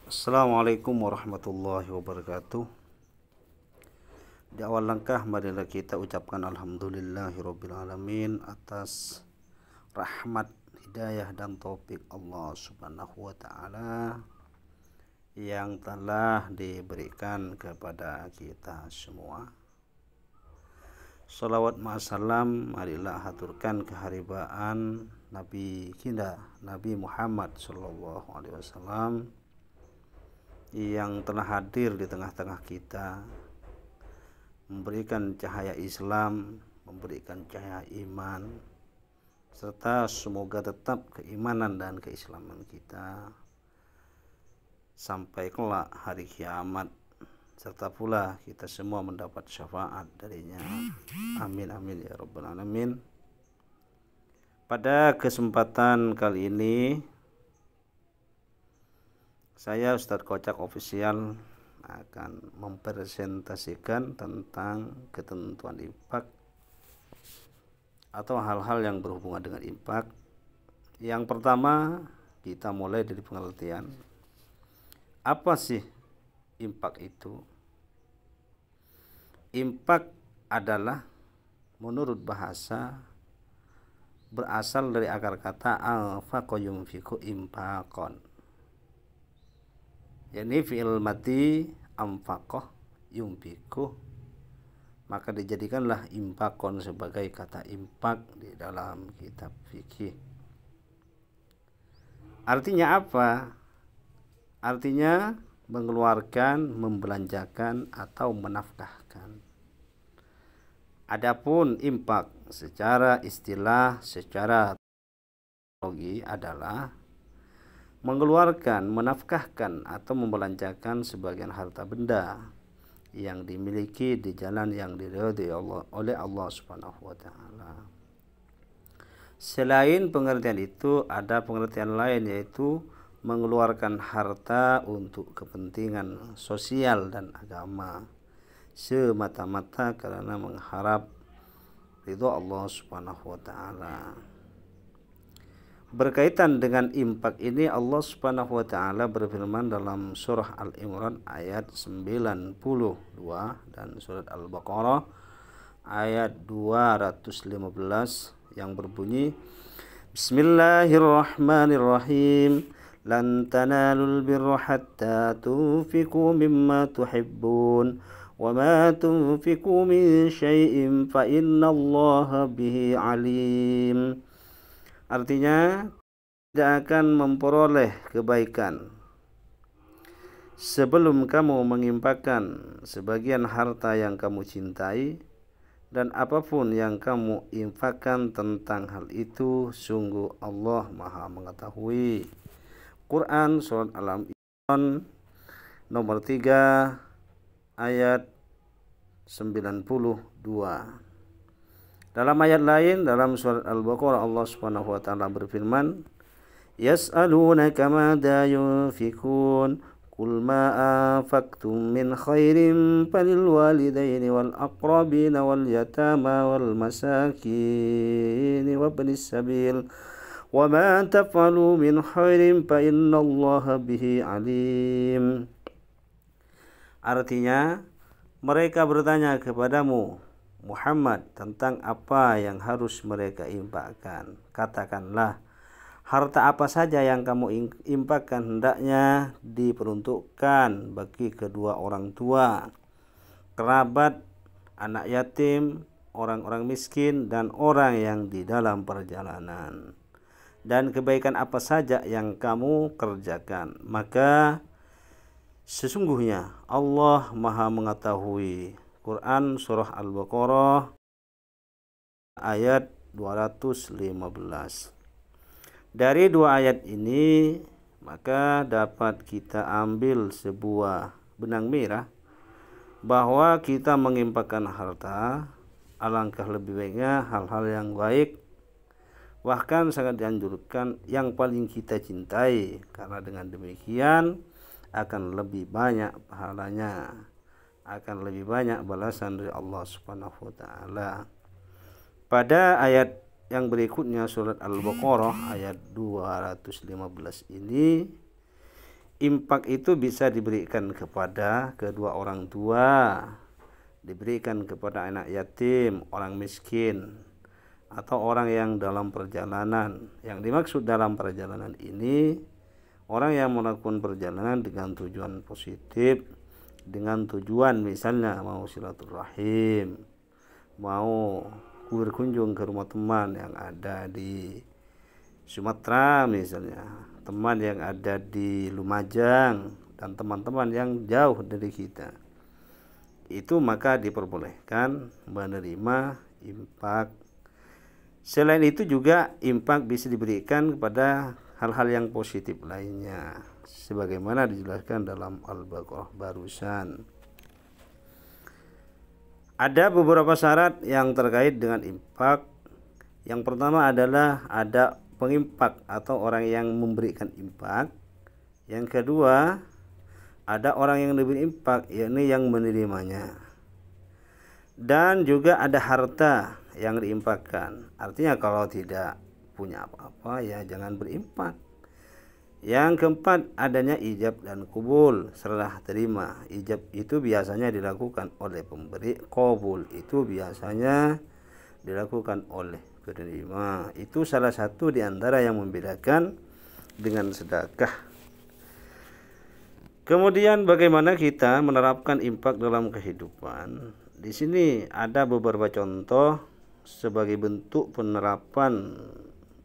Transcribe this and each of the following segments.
Assalamualaikum warahmatullahi wabarakatuh. Di awal langkah marilah kita ucapkan alhamdulillahirabbil alamin atas rahmat, hidayah dan taufik Allah Subhanahu wa taala yang telah diberikan kepada kita semua. Salawat ma'asalam marilah haturkan keharibaan Nabi kita Nabi Muhammad sallallahu alaihi wasallam yang telah hadir di tengah-tengah kita, memberikan cahaya Islam, memberikan cahaya iman, serta semoga tetap keimanan dan keislaman kita sampai kelak hari kiamat, serta pula kita semua mendapat syafaat darinya. Amin amin ya rabbal alamin. Pada kesempatan kali ini saya Ustadz Kocak Official akan mempresentasikan tentang ketentuan infak atau hal-hal yang berhubungan dengan infak. Yang pertama, kita mulai dari pengertian. Apa sih infak itu? Infak adalah menurut bahasa berasal dari akar kata al-faqa yunfiqu infaqon, yakni fi'il mati amfaqah yumfiku, maka dijadikanlah infakon sebagai kata infak di dalam kitab fikih. Artinya apa? Artinya mengeluarkan, membelanjakan atau menafkahkan. Adapun infak secara istilah, secara teologi adalah mengeluarkan, menafkahkan atau membelanjakan sebagian harta benda yang dimiliki di jalan yang diridhai oleh Allah Subhanahu wa taala. Selain pengertian itu, ada pengertian lain, yaitu mengeluarkan harta untuk kepentingan sosial dan agama semata-mata karena mengharap ridho Allah Subhanahu wa taala. Berkaitan dengan infak ini, Allah Subhanahu wa taala berfirman dalam surah Al-Imran ayat 92 dan surat Al-Baqarah ayat 215 yang berbunyi, Bismillahirrahmanirrahim. Lan tanalul birra hatta tunfiqu mimma tuhibbun wa ma tunfiqu min syai'in fa innallaha bihi alim. Artinya, tidak akan memperoleh kebaikan sebelum kamu menginfakkan sebagian harta yang kamu cintai, dan apapun yang kamu infakkan tentang hal itu, sungguh Allah Maha mengetahui. Quran surat Al-Imran nomor 3 ayat 92. Dalam ayat lain dalam surat Al-Baqarah, Allah Subhanahu wa taala berfirman, Yas'alunaka madza yunfikun qul ma anfaqtum min khairin falil walidaini wal aqrabina wal yatama wal masakin wa ibnis sabil wa ma taf'alu min khairin fa innallaha bihi alim. Artinya, mereka bertanya kepadamu Muhammad tentang apa yang harus mereka infakkan. Katakanlah, harta apa saja yang kamu infakkan hendaknya diperuntukkan bagi kedua orang tua, kerabat, anak yatim, orang-orang miskin, dan orang yang di dalam perjalanan. Dan kebaikan apa saja yang kamu kerjakan, maka sesungguhnya Allah Maha mengetahui. Quran surah Al-Baqarah ayat 215. Dari dua ayat ini maka dapat kita ambil sebuah benang merah bahwa kita menginfakkan harta alangkah lebih baiknya hal-hal yang baik, bahkan sangat dianjurkan yang paling kita cintai, karena dengan demikian akan lebih banyak pahalanya, akan lebih banyak balasan dari Allah Subhanahu wa taala. Pada ayat yang berikutnya surat Al-Baqarah ayat 215 ini Infak itu bisa diberikan kepada kedua orang tua, diberikan kepada anak yatim, orang miskin, atau orang yang dalam perjalanan. Yang dimaksud dalam perjalanan ini, orang yang melakukan perjalanan dengan tujuan positif, dengan tujuan misalnya mau silaturahim, mau berkunjung ke rumah teman yang ada di Sumatera misalnya, teman yang ada di Lumajang, dan teman-teman yang jauh dari kita, itu maka diperbolehkan menerima infak. Selain itu juga infak bisa diberikan kepada hal-hal yang positif lainnya, sebagaimana dijelaskan dalam Al-Baqarah barusan. Ada beberapa syarat yang terkait dengan infak. Yang pertama adalah ada penginfak atau orang yang memberikan infak. Yang kedua, ada orang yang diberi infak, yakni yang menerimanya. Dan juga ada harta yang diinfakkan. Artinya kalau tidak punya apa-apa ya jangan berinfak. Yang keempat, adanya ijab dan kubul, serah terima. Ijab itu biasanya dilakukan oleh pemberi, kubul itu biasanya dilakukan oleh penerima. Itu salah satu di antara yang membedakan dengan sedekah. Kemudian bagaimana kita menerapkan infak dalam kehidupan? Di sini ada beberapa contoh sebagai bentuk penerapan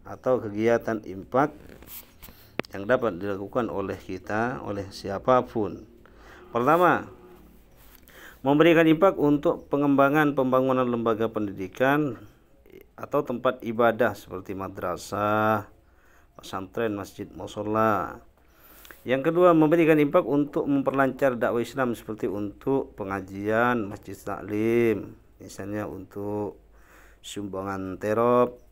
atau kegiatan infak yang dapat dilakukan oleh kita, oleh siapapun. Pertama, memberikan infak untuk pengembangan pembangunan lembaga pendidikan atau tempat ibadah seperti madrasah, pesantren, masjid, mushola. Yang kedua, memberikan infak untuk memperlancar dakwah Islam seperti untuk pengajian, masjid taklim, misalnya untuk sumbangan terop,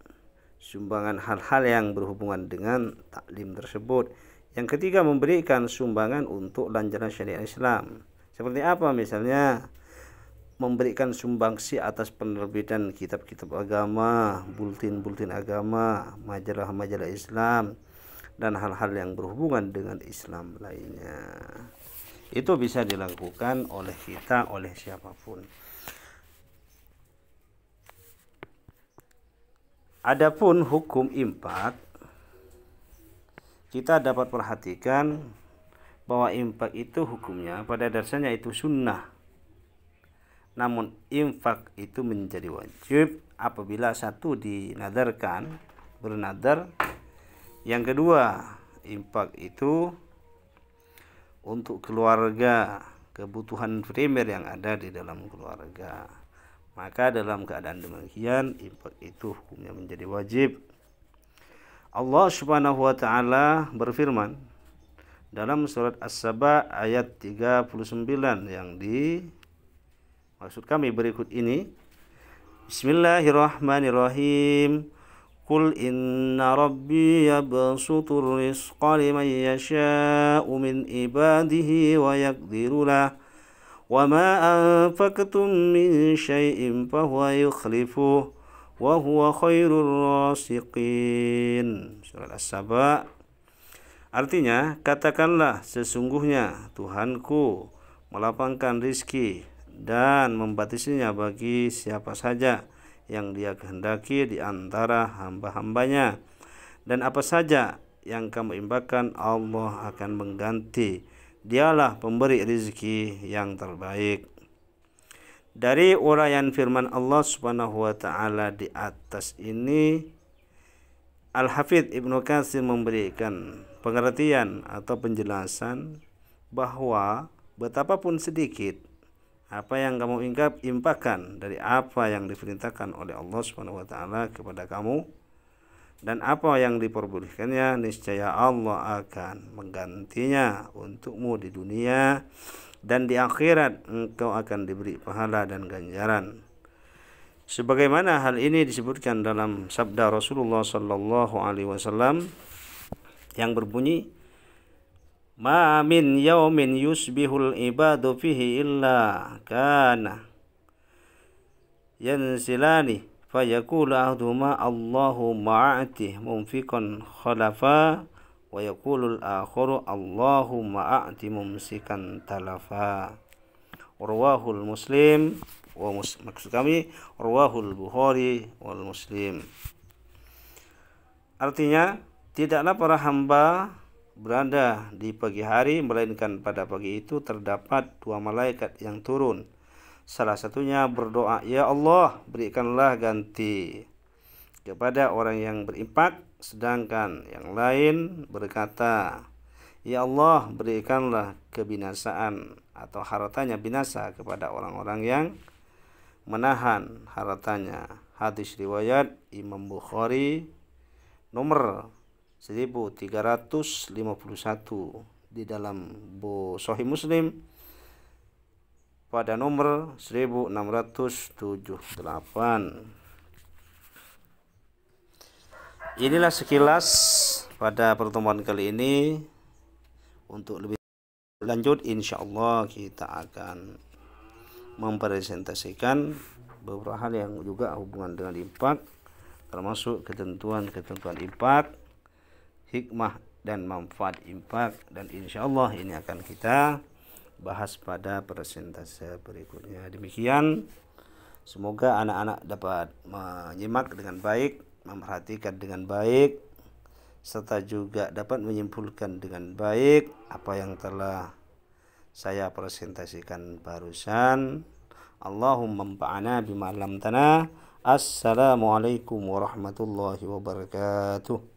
sumbangan hal-hal yang berhubungan dengan taklim tersebut. Yang ketiga, memberikan sumbangan untuk lancaran syariat Islam. Seperti apa? Misalnya memberikan sumbangsi atas penerbitan kitab-kitab agama, bulletin-bulletin agama, majalah-majalah Islam, dan hal-hal yang berhubungan dengan Islam lainnya. Itu bisa dilakukan oleh kita, oleh siapapun. Adapun hukum infak, kita dapat perhatikan bahwa infak itu hukumnya pada dasarnya itu sunnah. Namun infak itu menjadi wajib apabila satu dinadarkan, bernadar. Yang kedua, infak itu untuk keluarga, kebutuhan primer yang ada di dalam keluarga. Maka dalam keadaan demikian infak itu hukumnya menjadi wajib. Allah Subhanahu wa taala berfirman dalam surat As-Saba ayat 39 yang maksud kami berikut ini. Bismillahirrahmanirrahim. Qul inna rabbi yabsutur rizqa liman yasha'u min ibadihi wa yaqdiru lahu wa ma anfaqtum min syai'in fahuwa yukhlifuh wa huwa khairur rasiqin. Surat As-Saba. Artinya, katakanlah sesungguhnya Tuhanku melapangkan rizki dan membatasinya bagi siapa saja yang Dia kehendaki di antara hamba-hambanya, dan apa saja yang kamu infakkan Allah akan mengganti. Dialah pemberi rezeki yang terbaik. Dari uraian firman Allah Subhanahu wa taala di atas ini, Al-Hafidz Ibnu Katsir memberikan pengertian atau penjelasan bahwa betapapun sedikit apa yang kamu infakkan dari apa yang diperintahkan oleh Allah Subhanahu wa taala kepada kamu dan apa yang diperbolehkannya, niscaya Allah akan menggantinya untukmu di dunia, dan di akhirat engkau akan diberi pahala dan ganjaran. Sebagaimana hal ini disebutkan dalam sabda Rasulullah sallallahu alaihi wasallam yang berbunyi, "Ma min yaumin yusbihul ibadu fihi illa kana yansilani fayaqulu ahduma Allahu ma'ati mumfiqan khalafa wa yaqulul akharu Allahumma a'ti mumsikan talafa. Rawahul Muslim maksud kami rawahul Bukhari wal Muslim. Artinya, tidaklah para hamba berada di pagi hari, melainkan pada pagi itu terdapat dua malaikat yang turun. Salah satunya berdoa, "Ya Allah, berikanlah ganti kepada orang yang berinfak." Sedangkan yang lain berkata, "Ya Allah, berikanlah kebinasaan atau hartanya binasa kepada orang-orang yang menahan hartanya." Hadis riwayat Imam Bukhari nomor 1351, di dalam Sahih Muslim pada nomor 1678. Inilah sekilas pada pertemuan kali ini. Untuk lebih lanjut insyaallah kita akan mempresentasikan beberapa hal yang juga hubungan dengan infak, termasuk ketentuan-ketentuan infak, hikmah dan manfaat infak, dan insyaallah ini akan kita bahas pada presentasi berikutnya. Demikian, semoga anak-anak dapat menyimak dengan baik, memperhatikan dengan baik, serta juga dapat menyimpulkan dengan baik apa yang telah saya presentasikan barusan. Allahumma anfa'na bima 'allamtana. Assalamualaikum warahmatullahi wabarakatuh.